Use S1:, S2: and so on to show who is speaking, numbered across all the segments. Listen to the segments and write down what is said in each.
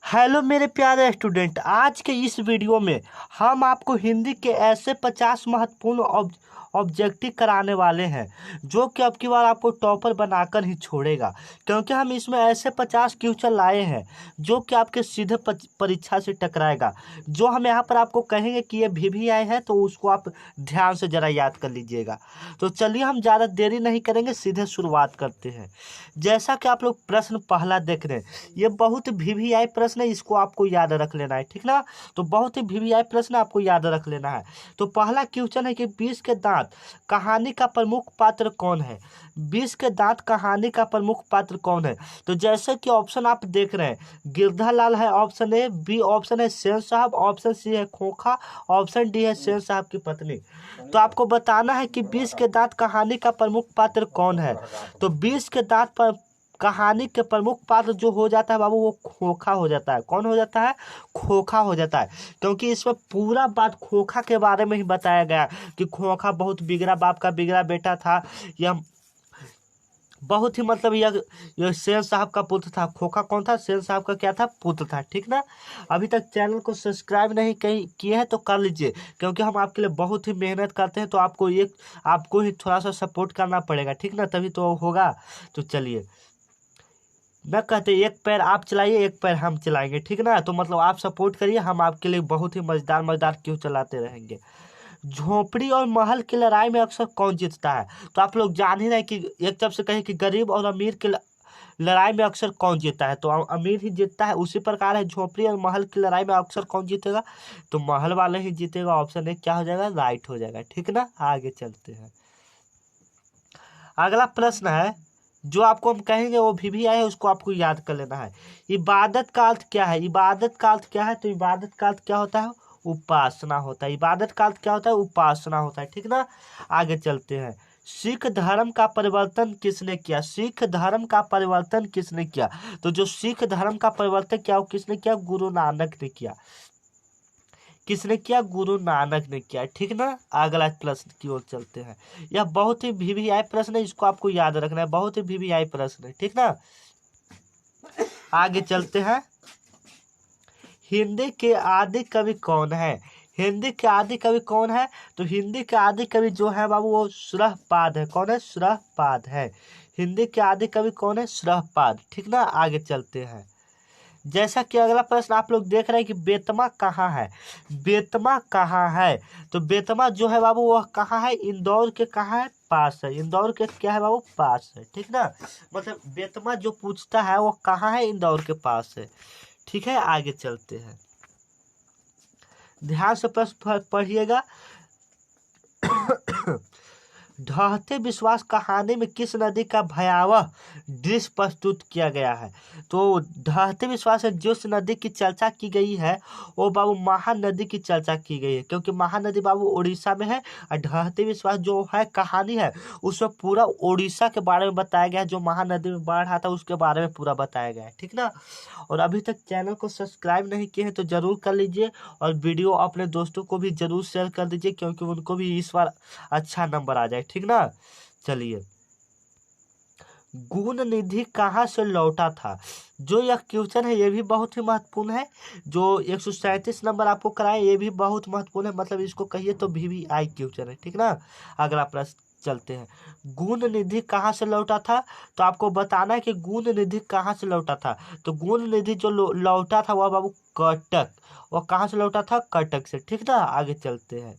S1: Hello मेरे प्यारे student, आज के इस वीडियो में हम आपको हिंदी के ऐसे 50 महत्वपूर्ण ऑब्जेक्टिव कराने वाले हैं जो कि अब की बार आपको टॉपर बनाकर ही छोड़ेगा। क्योंकि हम इसमें ऐसे 50 क्वेश्चन लाए हैं जो कि आपके सीधे परीक्षा से टकराएगा। जो हम यहाँ पर आपको कहेंगे कि ये भी आए हैं तो उसको आप ध्यान से ज़रा याद कर लीजिएगा। तो चलिए हम ज़्यादा देरी नहीं करेंगे, सीधे शुरुआत करते हैं। जैसा कि आप लोग प्रश्न पहला देख रहे हैं, ये बहुत वीवीआई प्रश्न है, इसको आपको याद रख लेना है, ठीक ना। तो बहुत ही वीवीआई प्रश्न आपको याद रख लेना है। तो पहला क्वेश्चन है कि 20 के दांत कहानी का प्रमुख पात्र कौन है। 20 के दांत कहानी का प्रमुख पात्र कौन है। तो जैसे कि ऑप्शन आप देख रहे हैं, गिरधालाल है ऑप्शन ए, बी ऑप्शन है सेन साहब, ऑप्शन सी है खोखा, ऑप्शन डी है सेन साहब की पत्नी। तो आपको बताना है कि 20 के दांत कहानी का प्रमुख पात्र कौन है। तो 20 के दांत पर कहानी के प्रमुख पात्र जो हो जाता है बाबू, वो खोखा हो जाता है। कौन हो जाता है? खोखा हो जाता है। क्योंकि इसमें पूरा बात खोखा के बारे में ही बताया गया कि खोखा बहुत बिगड़ा बाप का बिगड़ा बेटा था। यह बहुत ही मतलब यह सेन साहब का पुत्र था। खोखा कौन था? सेन साहब का क्या था? पुत्र था, ठीक ना। अभी तक चैनल को सब्सक्राइब नहीं किए हैं तो कर लीजिए, क्योंकि हम आपके लिए बहुत ही मेहनत करते हैं। तो आपको ही थोड़ा सा सपोर्ट करना पड़ेगा, ठीक ना, तभी तो होगा। तो चलिए, मैं कहते एक पैर आप चलाइए, एक पैर हम चलाएंगे, ठीक ना। तो मतलब आप सपोर्ट करिए, हम आपके लिए बहुत ही मजेदार मजेदार क्यों चलाते रहेंगे। झोपड़ी और महल की लड़ाई में अक्सर कौन जीतता है। तो आप लोग जान ही रहे कि एक तरफ से कहें कि गरीब और अमीर की लड़ाई में अक्सर कौन जीतता है, तो अमीर ही जीतता है। उसी प्रकार है झोपड़ी और महल की लड़ाई में अक्सर कौन जीतेगा, तो महल वाले ही जीतेगा। ऑप्शन ए क्या हो जाएगा? राइट हो जाएगा, ठीक ना। आगे चलते हैं। अगला प्रश्न है, जो आपको हम कहेंगे वो भी आए है, उसको आपको याद कर लेना है। इबादत का अर्थ क्या है? इबादत का अर्थ क्या है? तो इबादत का अर्थ क्या होता है? उपासना होता है। इबादत का अर्थ क्या होता है? उपासना होता है, ठीक ना। आगे चलते हैं। सिख धर्म का परिवर्तन किसने किया? सिख धर्म का परिवर्तन किसने किया? तो जो सिख धर्म का परिवर्तन किया वो किसने किया? गुरु नानक ने किया। किसने किया? गुरु नानक ने किया, ठीक ना। अगला प्रश्न की ओर चलते हैं। यह बहुत ही वीवीआई प्रश्न है, इसको आपको याद रखना है। बहुत ही वीवीआई प्रश्न है, ठीक ना। आगे चलते हैं। हिंदी के आदि कवि कौन है? हिंदी के आदि कवि कौन है? तो हिंदी के आदि कवि जो है बाबू, वो सुरहपाद है। कौन है? सुरहपाद है। हिंदी के आदि कवि कौन है? सुरहपाद, ठीक ना। आगे चलते हैं। जैसा कि अगला प्रश्न आप लोग देख रहे हैं कि बेतमा कहाँ है। बेतमा कहाँ है? तो बेतमा जो है बाबू, वह कहाँ है? इंदौर के कहाँ है? पास है। इंदौर के क्या है बाबू? पास है, ठीक ना। मतलब बेतमा जो पूछता है वो कहाँ है? इंदौर के पास है, ठीक है। आगे चलते हैं। ध्यान से प्रश्न पढ़िएगा। ढहते विश्वास कहानी में किस नदी का भयावह दृश्य प्रस्तुत किया गया है? तो ढहते विश्वास में जिस नदी की चर्चा की गई है वो बाबू महानदी की चर्चा की गई है, क्योंकि महानदी बाबू उड़ीसा में है। और ढहते विश्वास जो है कहानी है, उसमें पूरा उड़ीसा के बारे में बताया गया है। जो महानदी में बाढ़ आता है उसके बारे में पूरा बताया गया है, ठीक ना। और अभी तक चैनल को सब्सक्राइब नहीं किए हैं तो जरूर कर लीजिए, और वीडियो अपने दोस्तों को भी जरूर शेयर कर दीजिए, क्योंकि उनको भी इस बार अच्छा नंबर आ जाए, ठीक ना। चलिए, गुण निधि कहाँ से लौटा था? जो यह क्वेश्चन है ये भी बहुत ही महत्वपूर्ण है। जो 137 नंबर आपको कराए ये भी बहुत महत्वपूर्ण है, मतलब इसको कहिए तो भी आई क्वेश्चन है, ठीक ना। अगला प्रश्न चलते हैं। गुण निधि कहाँ से लौटा था? तो आपको बताना है कि गुण निधि कहाँ से लौटा था। तो गुण निधि जो लौटा था वह बाबू कटक। वह कहाँ से लौटा था? कटक से, ठीक ना। आगे चलते हैं।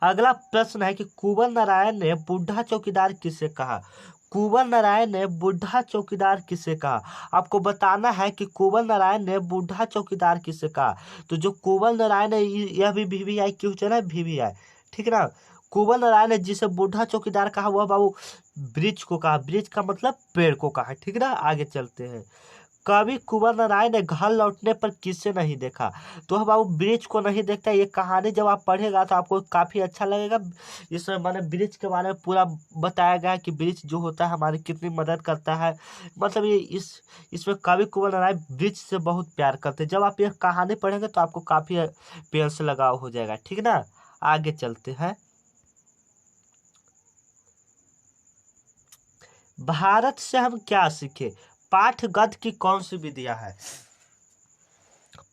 S1: अगला प्रश्न है कि कुंवर नारायण ने बुढ़ा चौकीदार किसे कहा? कुंवर नारायण ने बुढ़ा चौकीदार किसे कहा? आपको बताना है कि कुंवर नारायण ने बुढ़ा चौकीदार किसे कहा। तो जो कुंवर नारायण है यह भी वीवीआई क्वेश्चन है, वीवीआई, ठीक ना। कुंवर नारायण ने जिसे बुढ़ा चौकीदार कहा वह बाबू वृक्ष को कहा। वृक्ष का मतलब पेड़ को कहा, ठीक ना। आगे चलते हैं। कवि कुंवर नारायण ने घर लौटने पर किसे नहीं देखा? तो हम बाबू ब्रिज को नहीं देखता। ये कहानी जब आप पढ़ेगा तो आपको काफी अच्छा लगेगा। इसमें मैंने ब्रिज के बारे में पूरा बताया गया है कि ब्रिज जो होता है हमारी कितनी मदद करता है। मतलब ये इसमें कवि कुंवर नारायण ब्रिज से बहुत प्यार करते हैं। जब आप ये कहानी पढ़ेंगे तो आपको काफी प्यार से लगाव हो जाएगा, ठीक ना। आगे चलते हैं। भारत से हम क्या सीखे, पाठ गद्य की कौन सी विधियां है।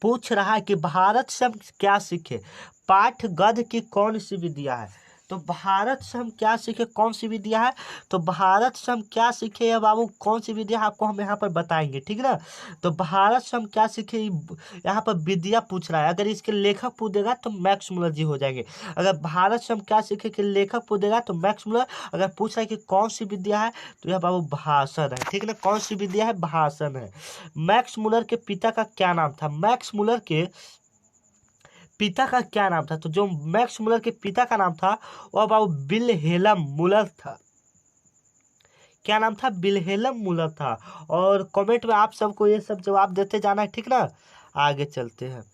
S1: पूछ रहा है कि भारत से हम क्या सीखे, पाठ गद्य की कौन सी विधियां है। तो भारत से हम क्या सीखे, कौन सी विधियां है। तो भारत से हम क्या सीखे या बाबू, कौन सी विधियां आपको हम यहाँ पर बताएंगे, ठीक है ना। तो भारत से हम क्या सीखे, यहाँ पर विधियां पूछ रहा है। अगर इसके लेखक पूछ देगा तो मैक्स मुलर जी हो जाएंगे। अगर भारत से हम क्या सीखे कि लेखक पूछ देगा तो मैक्स मुलर। अगर पूछ रहा है कि कौन सी विद्या है तो यह बाबू भाषण है, ठीक है ना। कौन सी विद्या है, भाषण है। मैक्स मुलर के पिता का क्या नाम था, मैक्स मुलर के पिता का क्या नाम था। तो जो मैक्स मुलर के पिता का नाम था वह बाबू विल्हेल्म मुलर था। क्या नाम था, विल्हेल्म मुलर था। और कमेंट में आप सबको ये सब जवाब देते जाना है, ठीक ना। आगे चलते हैं।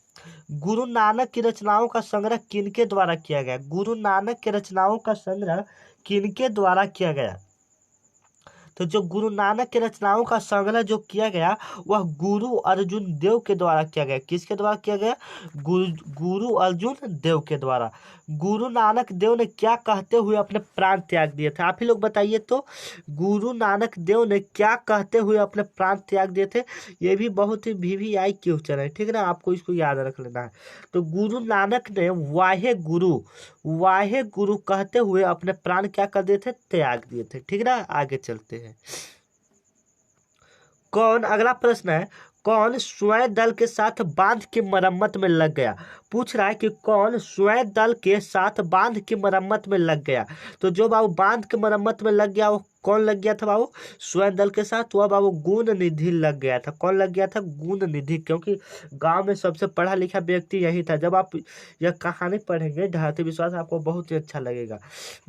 S1: गुरु नानक की रचनाओं का संग्रह किनके द्वारा किया गया, गुरु नानक की रचनाओं का संग्रह किनके द्वारा किया गया। तो जो गुरु नानक के रचनाओं का संग्रह जो किया गया वह गुरु अर्जुन देव के द्वारा किया गया। किसके द्वारा किया गया, गुरु अर्जुन देव के द्वारा। गुरु नानक देव ने क्या कहते हुए अपने प्राण त्याग दिए थे, आप ही लोग बताइए तो। गुरु नानक देव ने क्या कहते हुए अपने प्राण त्याग दिए थे। ये भी बहुत ही VVI क्वेश्चन है, ठीक है ना, आपको इसको याद रख लेना है। तो गुरु नानक ने वाहे गुरु कहते हुए अपने प्राण क्या कर दिए थे, त्याग दिए थे, ठीक है ना। आगे चलते हैं। कौन, अगला प्रश्न है, कौन स्वयं दल के साथ बांध की मरम्मत में लग गया। पूछ रहा है कि कौन स्वयं दल के साथ बांध की मरम्मत में लग गया। तो जो बाबू बांध की मरम्मत में लग गया वो कौन लग गया था बाबू, स्वयं दल के साथ वह बाबू गुण निधि लग गया था। कौन लग गया था, गुण निधि। क्योंकि गांव में सबसे पढ़ा लिखा व्यक्ति यही था। जब आप यह कहानी पढ़ेंगे ढाते विश्वास आपको बहुत ही अच्छा लगेगा।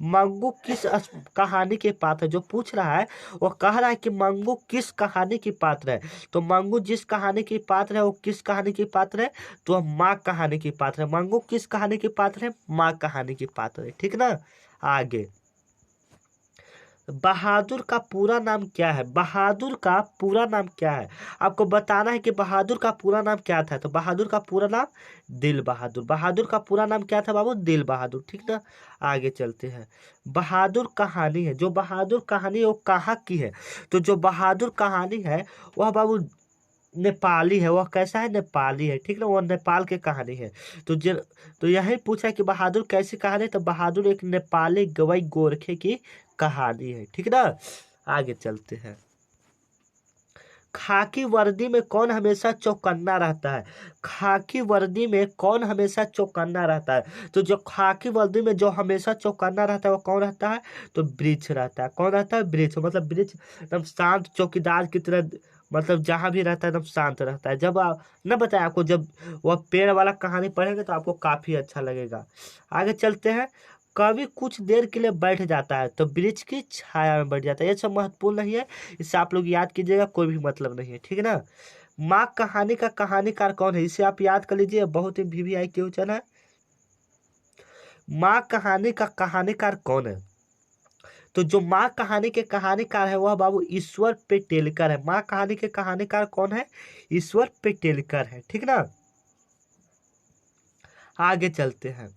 S1: मंगू किस कहानी के पात्र है, जो पूछ रहा है वो कह रहा है कि मंगू किस कहानी की पात्र है। तो मंगू जिस कहानी की पात्र है वो किस कहानी की पात्र है, तो वह माँ कहानी की पात्र है। मंगू किस कहानी की पात्र है, माँ कहानी की पात्र है, ठीक ना। आगे, बहादुर का पूरा नाम क्या है, बहादुर का पूरा नाम क्या है। आपको बताना है कि बहादुर का पूरा नाम क्या था। तो बहादुर का पूरा नाम दिल बहादुर। बहादुर का पूरा नाम क्या था बाबू, दिल बहादुर, ठीक ना। आगे चलते हैं। बहादुर कहानी है, जो बहादुर कहानी है वो कहाँ की है। तो जो बहादुर कहानी है वह बाबू नेपाली है। वह कैसा है, नेपाली है, ठीक ना। वो नेपाल की कहानी है। तो यही पूछा कि बहादुर कैसी कहानी है। तो बहादुर एक नेपाली गवई गोरखे की कहानी है, ठीक ना। आगे चलते हैं। खाकी वर्दी में कौन हमेशा चौकन्ना रहता है। खाकी वर्दी में कौन हमेशा चौकन्ना रहता है। तो जो खाकी वर्दी में जो हमेशा चौकन्ना रहता है वो कौन रहता है, तो वृक्ष रहता है। कौन रहता है, वृक्ष। मतलब वृक्ष एकदम शांत चौकीदार की तरह, मतलब जहां भी रहता है एकदम शांत रहता है। जब आप न बताए आपको, जब वह पेड़ वाला कहानी पढ़ेंगे तो आपको काफी अच्छा लगेगा। आगे चलते हैं। कवि कुछ देर के लिए बैठ जाता है तो वृक्ष की छाया में बैठ जाता है। ये सब महत्वपूर्ण नहीं है, इससे आप लोग याद कीजिएगा, कोई भी मतलब नहीं है, ठीक है ना। माँ कहानी का कहानीकार कौन है, इसे आप याद कर लीजिए, बहुत ही VVI क्वेश्चन है। माँ कहानी का कहानीकार कौन है। तो जो माँ कहानी के कहानीकार है वह बाबू ईश्वर पेटेलकर है। माँ कहानी के कहानीकार कौन है, ईश्वर पेटेलकर है, ठीक ना। आगे चलते हैं।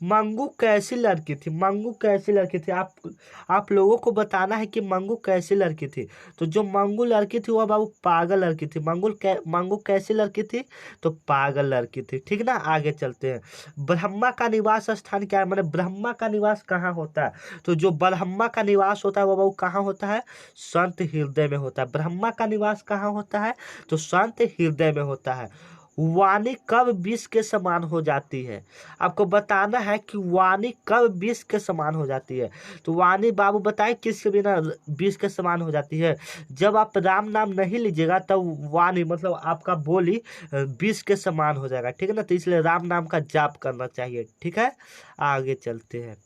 S1: मंगू कैसी लड़की थी, मंगू कैसी लड़की थी। आप लोगों को बताना है कि मंगू कैसी लड़की थी। तो जो मंगू लड़की थी वह बाबू पागल लड़की थी। मंगू कैसी लड़की थी, तो पागल लड़की थी, ठीक ना। आगे चलते हैं। ब्रह्मा का निवास स्थान क्या है, मतलब ब्रह्मा का निवास कहाँ होता है। तो जो ब्रह्मा का निवास होता है वह बाबू कहाँ होता है, संत हृदय में होता है। ब्रह्मा का निवास कहाँ होता है, तो संत हृदय में होता है। वाणी कब विष के समान हो जाती है। आपको बताना है कि वाणी कब विष के समान हो जाती है। तो वाणी बाबू बताए किसके बिना विष के समान हो जाती है। जब आप राम नाम नहीं लीजिएगा तब वाणी मतलब आपका बोली विष के समान हो जाएगा, ठीक है ना। तो इसलिए राम नाम का जाप करना चाहिए, ठीक है। आगे चलते हैं।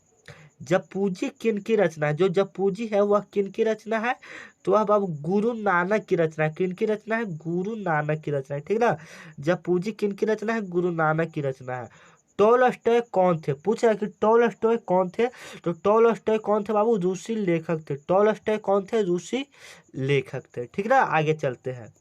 S1: जब पूजी किन की रचना है, जो जब पूजी है वह किन की रचना है, तो वह बाबू गुरु नानक की रचना है। किन की रचना है, गुरु नानक की रचना है, ठीक ना। जब पूजी किन की रचना है, गुरु नानक की रचना है। टोलस्टॉय कौन थे, पूछ रहा है कि टोलस्टॉय कौन थे। तो टोलस्टॉय कौन थे बाबू, रूसी लेखक थे। टोलस्टॉय कौन थे, रूसी लेखक थे, ठीक ना। आगे चलते हैं।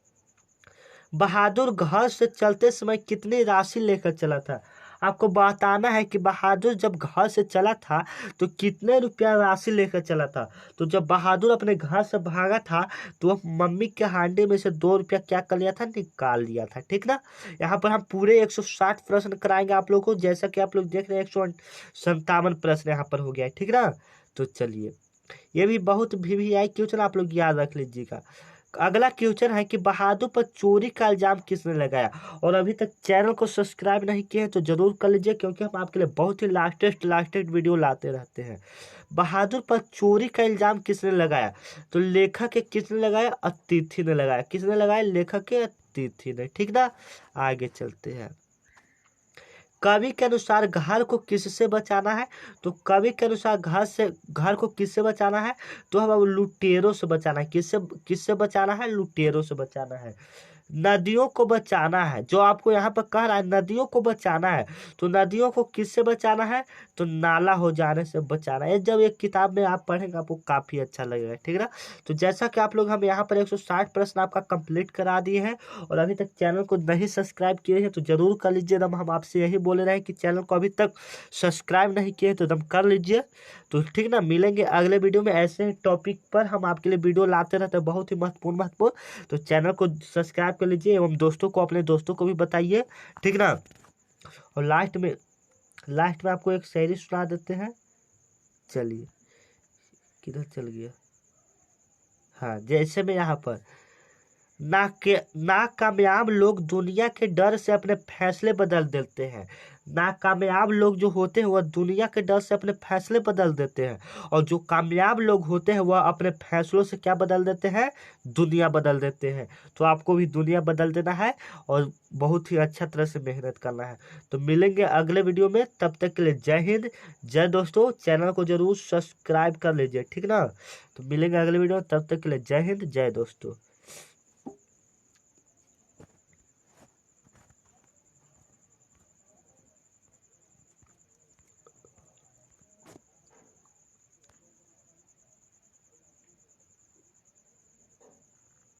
S1: बहादुर घर से चलते समय कितनी राशि लेकर चला था। आपको बताना है कि बहादुर जब घर से चला था तो कितने रुपया राशि लेकर चला था। तो जब बहादुर अपने घर से भागा था तो वह मम्मी के हांडे में से 2 रुपया क्या कर लिया था, निकाल लिया था। ठीक ना। यहाँ पर हम पूरे 160 प्रश्न कराएंगे आप लोगों को, जैसा कि आप लोग देख रहे हैं 157 प्रश्न यहाँ पर हो गया है। ठीक ना। तो चलिए, ये भी बहुत VVI क्वेश्चन आप लोग याद रख लीजिएगा। अगला क्वेश्चन है कि बहादुर पर चोरी का इल्जाम किसने लगाया। और अभी तक चैनल को सब्सक्राइब नहीं किए हैं तो जरूर कर लीजिए, क्योंकि हम आपके लिए बहुत ही लास्टेस्ट वीडियो लाते रहते हैं। बहादुर पर चोरी का इल्जाम किसने लगाया। तो लेखक के किसने लगाया, अतिथि ने लगाया। किसने लगाया, लेखक के अतिथि ने। ठीक ना। आगे चलते हैं। कवि के अनुसार घर को किससे बचाना है। तो कवि के अनुसार घर को किससे बचाना है, तो हम अब लुटेरों से बचाना है। किससे किससे बचाना है, लुटेरों से बचाना है। नदियों को बचाना है, जो आपको यहाँ पर कह रहा है नदियों को बचाना है, तो नदियों को किससे बचाना है, तो नाला हो जाने से बचाना है। जब एक किताब में आप पढ़ेंगे आपको काफी अच्छा लगेगा। ठीक है ना। तो जैसा कि आप लोग हम यहाँ पर 160 प्रश्न आपका कंप्लीट करा दिए हैं और अभी तक चैनल को नहीं सब्सक्राइब किए हैं तो जरूर कर लीजिए। एकदम हम आपसे यही बोले रहे हैं कि चैनल को अभी तक सब्सक्राइब नहीं किए तो एकदम कर लीजिए। तो ठीक ना, मिलेंगे अगले वीडियो में। ऐसे टॉपिक पर हम आपके लिए वीडियो लाते रहते हैं, बहुत ही महत्वपूर्ण। तो चैनल को सब्सक्राइब कर लीजिए एवं दोस्तों को, अपने दोस्तों को भी बताइए। ठीक ना। और लास्ट में आपको एक शायरी सुना देते हैं। चलिए, किधर चल गया। हाँ, जैसे में यहाँ पर नाकामयाब लोग दुनिया के डर से अपने फैसले बदल देते हैं। नाकामयाब लोग जो होते हैं वह दुनिया के डर से अपने फैसले बदल देते हैं, और जो कामयाब लोग होते हैं वह अपने फैसलों से क्या बदल देते हैं, दुनिया बदल देते हैं। तो आपको भी दुनिया बदल देना है और बहुत ही अच्छा तरह से मेहनत करना है। तो मिलेंगे अगले वीडियो में, तब तक के लिए जय हिंद, जय दोस्तों। चैनल को जरूर सब्सक्राइब कर लीजिए। ठीक ना। तो मिलेंगे अगले वीडियो में, तब तक के लिए जय हिंद, जय दोस्तों।